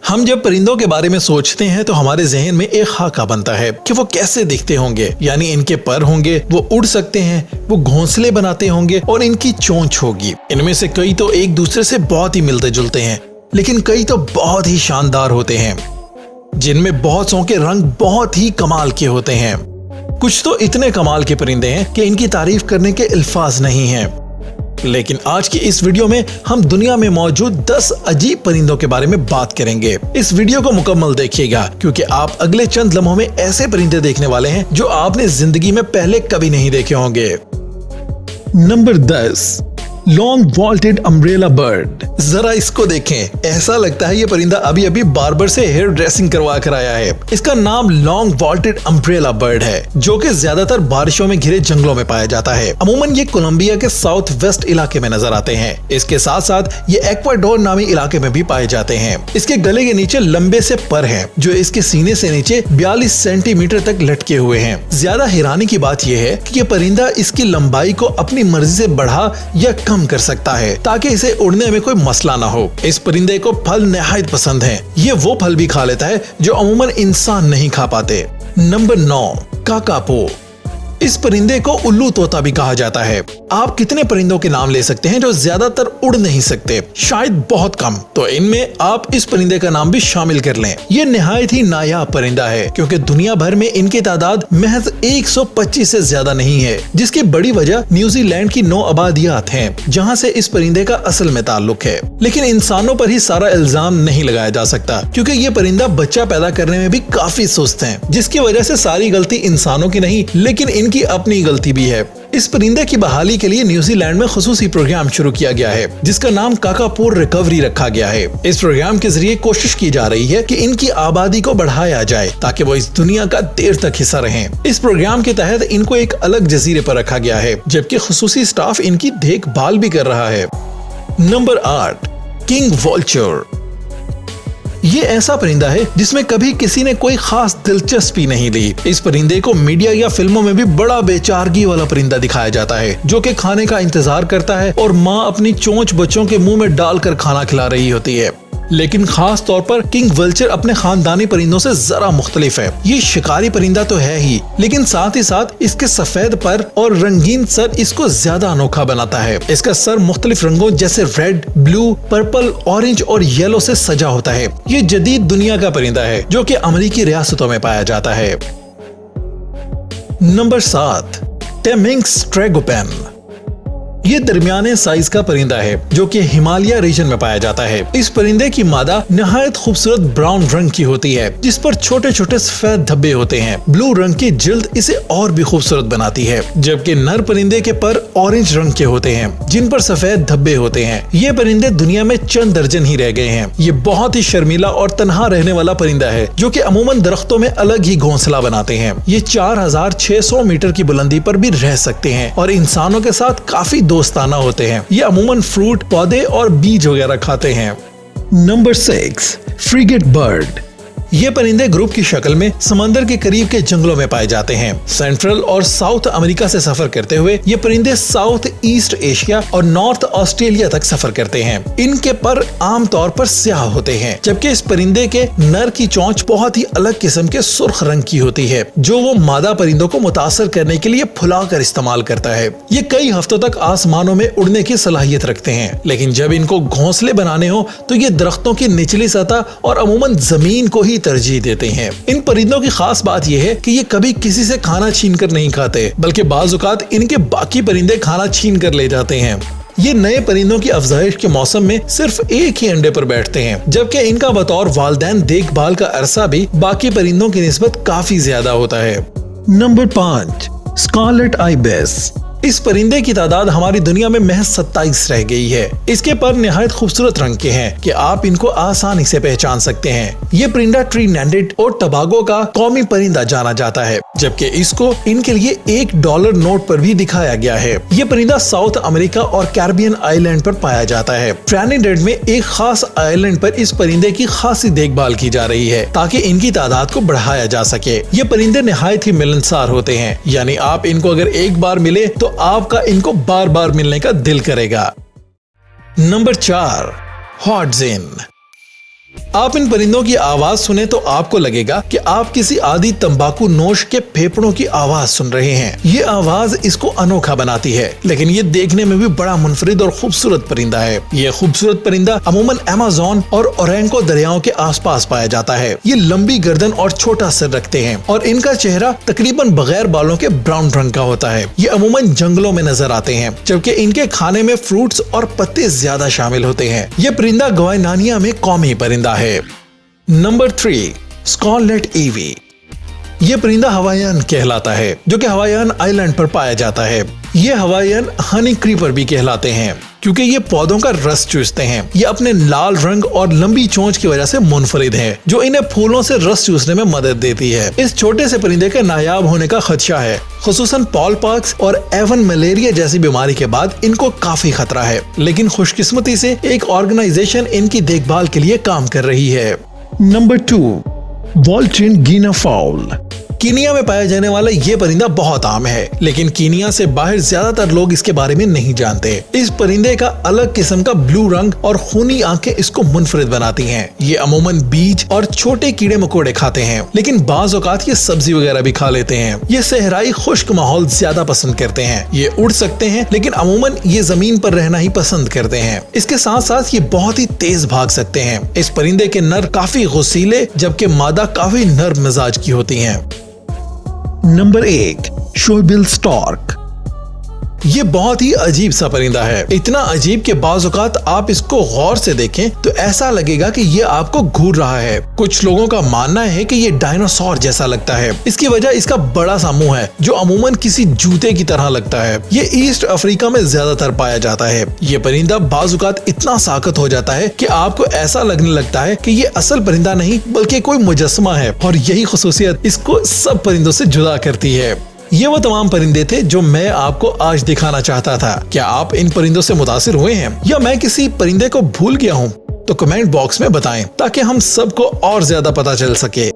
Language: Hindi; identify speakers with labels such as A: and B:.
A: हम जब परिंदों के बारे में सोचते हैं तो हमारे जहन में एक खाका बनता है कि वो कैसे दिखते होंगे। यानी इनके पर होंगे, वो उड़ सकते हैं, वो घोंसले बनाते होंगे और इनकी चोंच होगी। इनमें से कई तो एक दूसरे से बहुत ही मिलते जुलते हैं, लेकिन कई तो बहुत ही शानदार होते हैं, जिनमें बहुत सौ के रंग बहुत ही कमाल के होते हैं। कुछ तो इतने कमाल के परिंदे हैं कि इनकी तारीफ करने के अल्फाज नहीं हैं। लेकिन आज की इस वीडियो में हम दुनिया में मौजूद 10 अजीब परिंदों के बारे में बात करेंगे। इस वीडियो को मुकम्मल देखिएगा क्योंकि आप अगले चंद लम्हों में ऐसे परिंदे देखने वाले हैं जो आपने जिंदगी में पहले कभी नहीं देखे होंगे। Number 10, long vaulted umbrella bird. जरा इसको देखें, ऐसा लगता है ये परिंदा अभी अभी बार्बर से हेयर ड्रेसिंग करवा कर आया है। इसका नाम लॉन्ग वॉल्टेड अम्ब्रेला बर्ड है, जो कि ज्यादातर बारिशों में घिरे जंगलों में पाया जाता है। अमूमन ये कोलंबिया के साउथ वेस्ट इलाके में नजर आते हैं। इसके साथ साथ ये एक्वाडोर नामी इलाके में भी पाए जाते हैं। इसके गले के नीचे लंबे से पर हैं, जो इसके सीने से नीचे 42 सेंटीमीटर तक लटके हुए हैं। ज्यादा हैरानी की बात यह है कि ये परिंदा इसकी लंबाई को अपनी मर्जी से बढ़ा या कर सकता है ताकि इसे उड़ने में कोई मसला ना हो। इस परिंदे को फल निहायत पसंद हैं। ये वो फल भी खा लेता है जो अमूमन इंसान नहीं खा पाते। Number 9, kakapo. इस परिंदे को उल्लू तोता भी कहा जाता है। आप कितने परिंदों के नाम ले सकते हैं जो ज्यादातर उड़ नहीं सकते? शायद बहुत कम। तो इनमें आप इस परिंदे का नाम भी शामिल कर लें। ये निहायत ही नायाब परिंदा है क्योंकि दुनिया भर में इनकी तादाद महज 125 से ज्यादा नहीं है, जिसकी बड़ी वजह न्यूजीलैंड की 9 आबादियात हैं, जहाँ से इस परिंदे का असल में ताल्लुक है। लेकिन इंसानों पर ही सारा इल्जाम नहीं लगाया जा सकता क्योंकि ये परिंदा बच्चा पैदा करने में भी काफी सुस्त है, जिसकी वजह से सारी गलती इंसानों की नहीं लेकिन इनकी अपनी गलती भी है। इस परिंदे की बहाली के लिए न्यूजीलैंड में खुसूसी प्रोग्राम शुरू किया गया है जिसका नाम काकापो रिकवरी रखा गया है। इस प्रोग्राम के जरिए कोशिश की जा रही है कि इनकी आबादी को बढ़ाया जाए ताकि वो इस दुनिया का देर तक हिस्सा रहें। इस प्रोग्राम के तहत इनको एक अलग जजीरे पर रखा गया है, जबकि खुसूसी स्टाफ इनकी देखभाल भी कर रहा है। Number 8, king vulture. ये ऐसा परिंदा है जिसमें कभी किसी ने कोई खास दिलचस्पी नहीं ली। इस परिंदे को मीडिया या फिल्मों में भी बड़ा बेचारगी वाला परिंदा दिखाया जाता है, जो कि खाने का इंतजार करता है और माँ अपनी चोंच बच्चों के मुंह में डालकर खाना खिला रही होती है। लेकिन खास तौर पर किंग वल्चर अपने खानदानी परिंदों से जरा मुख्तलिफ है। ये शिकारी परिंदा तो है ही, लेकिन साथ ही साथ इसके सफेद पर और रंगीन सर इसको ज्यादा अनोखा बनाता है। इसका सर मुख्तलिफ रंगों जैसे रेड, ब्लू, पर्पल, ऑरेंज और येलो से सजा होता है। ये जदीद दुनिया का परिंदा है जो कि अमेरिकी रियासतों में पाया जाता है। Number 7, Temminck's tragopan. ये दरमियाने साइज का परिंदा है जो कि हिमालय रीजन में पाया जाता है। इस परिंदे की मादा निहायत खूबसूरत ब्राउन रंग की होती है, जिस पर छोटे छोटे सफेद धब्बे होते हैं। ब्लू रंग की जिल्द इसे और भी खूबसूरत बनाती है, जबकि नर परिंदे के पर ऑरेंज रंग के होते हैं जिन पर सफेद धब्बे होते हैं। ये परिंदे दुनिया में चंद दर्जन ही रह गए हैं। ये बहुत ही शर्मीला और तन्हा रहने वाला परिंदा है जो कि अमूमन दरख्तों में अलग ही घोंसला बनाते हैं। ये 4600 मीटर की बुलंदी पर भी रह सकते हैं और इंसानों के साथ काफी दोस्ताना होते हैं। ये अमूमन फ्रूट, पौधे और बीज वगैरह खाते हैं। Number 6, frigate bird. ये परिंदे ग्रुप की शक्ल में समंदर के करीब के जंगलों में पाए जाते हैं। सेंट्रल और साउथ अमेरिका से सफर करते हुए ये परिंदे साउथ ईस्ट एशिया और नॉर्थ ऑस्ट्रेलिया तक सफर करते हैं। इनके पर आमतौर पर स्याह होते हैं, जबकि इस परिंदे के नर की चोंच बहुत ही अलग किस्म के सुर्ख रंग की होती है, जो वो मादा परिंदों को मुतासर करने के लिए फुलाकर इस्तेमाल करता है। ये कई हफ्तों तक आसमानों में उड़ने की सलाहियत रखते हैं, लेकिन जब इनको घोंसले बनाने हो तो ये दरख्तों की निचली सतह और अमूमन जमीन को ही तरजीह देते हैं। इन परिंदों की खास बात यह है कि ये कभी किसी से खाना छीन कर नहीं खाते, बल्कि बाज़ औक़ात इनके बाकी परिंदे खाना छीन कर ले जाते हैं। ये नए परिंदों की अफजाइश के मौसम में सिर्फ एक ही अंडे पर बैठते हैं, जबकि इनका बतौर वालिदैन देखभाल का अरसा भी बाकी परिंदों की निस्बत काफी ज्यादा होता है। Number 5, scarlet ibis. इस परिंदे की तादाद हमारी दुनिया में महज 27 रह गई है। इसके पर निहायत खूबसूरत रंग के हैं कि आप इनको आसानी से पहचान सकते हैं। ये परिंदा ट्रिनिडेड और टबागो का कौमी परिंदा जाना जाता है, जबकि इसको इनके लिए $1 नोट पर भी दिखाया गया है। ये परिंदा साउथ अमेरिका और कैरिबियन आइलैंड पर पाया जाता है। ट्रिनिडेड में एक खास आइलैंड पर इस परिंदे की खासी देखभाल की जा रही है ताकि इनकी तादाद को बढ़ाया जा सके। ये परिंदे निहायत ही मिलनसार होते हैं, यानी आप इनको अगर एक बार मिले तो आपका इनको बार बार मिलने का दिल करेगा। नंबर 4, हॉटजिन। आप इन परिंदों की आवाज सुने तो आपको लगेगा कि आप किसी आदि तंबाकू नोश के फेफड़ों की आवाज सुन रहे हैं। ये आवाज इसको अनोखा बनाती है, लेकिन ये देखने में भी बड़ा मुनफरिद और खूबसूरत परिंदा है। ये खूबसूरत परिंदा अमूमन अमेज़न और ओरेंको दरियाओं के आसपास पाया जाता है। ये लंबी गर्दन और छोटा सिर रखते हैं और इनका चेहरा तकरीबन बगैर बालों के ब्राउन रंग का होता है। ये अमूमन जंगलों में नजर आते हैं, जबकि इनके खाने में फ्रूट्स और पत्ते ज्यादा शामिल होते हैं। ये परिंदा ग्वाइनानिया में कौमी परिंदा है। नंबर 3, स्कारलेट ईवी। ये परिंदा हवाईयन कहलाता है, जो कि हवाईयन आइलैंड पर पाया जाता है। ये हवाईयन हनी क्रीपर भी कहलाते हैं, क्योंकि ये पौधों का रस चूसते हैं। ये अपने लाल रंग और लंबी चोंच की वजह से मुनफरिद है, जो इन्हें फूलों से रस चूसने में मदद देती है। इस छोटे से परिंदे के नायाब होने का खदशा है, खुसूसन पॉलपॉक्स और एवन मलेरिया जैसी बीमारी के बाद इनको काफी खतरा है, लेकिन खुशकिस्मती से एक ऑर्गेनाइजेशन इनकी देखभाल के लिए काम कर रही है। Number 2, vulturine guinea fowl. Kenya में पाया जाने वाला ये परिंदा बहुत आम है, लेकिन कीनिया से बाहर ज्यादातर लोग इसके बारे में नहीं जानते। इस परिंदे का अलग किस्म का ब्लू रंग और खूनी आंखें इसको मुनफरिद बनाती हैं। ये अमूमन बीज और छोटे कीड़े मकोड़े खाते हैं, लेकिन बाज़ औक़ात ये सब्जी वगैरह भी खा लेते हैं। ये सहराई खुश्क माहौल ज्यादा पसंद करते हैं। ये उड़ सकते हैं, लेकिन अमूमन ये जमीन पर रहना ही पसंद करते हैं। इसके साथ साथ ये बहुत ही तेज भाग सकते हैं। इस परिंदे के नर काफी गुस्सीले, जबकि मादा काफी नर्म मिजाज की होती हैं। Number 1, shoebill stork. ये बहुत ही अजीब सा परिंदा है, इतना अजीब कि बाज़ औक़ात आप इसको गौर से देखें तो ऐसा लगेगा कि ये आपको घूर रहा है। कुछ लोगों का मानना है कि ये डायनासोर जैसा लगता है। इसकी वजह इसका बड़ा सा मुंह है, जो अमूमन किसी जूते की तरह लगता है। ये ईस्ट अफ्रीका में ज्यादातर पाया जाता है। ये परिंदा बाज़ औक़ात इतना साकत हो जाता है कि आपको ऐसा लगने लगता है कि ये असल परिंदा नहीं बल्कि कोई मुजस्समा है, और यही खुसूसियत इसको सब परिंदों से जुदा करती है। ये वो तमाम परिंदे थे जो मैं आपको आज दिखाना चाहता था। क्या आप इन परिंदों से मुतासिर हुए हैं, या मैं किसी परिंदे को भूल गया हूँ? तो कमेंट बॉक्स में बताएं, ताकि हम सबको और ज्यादा पता चल सके।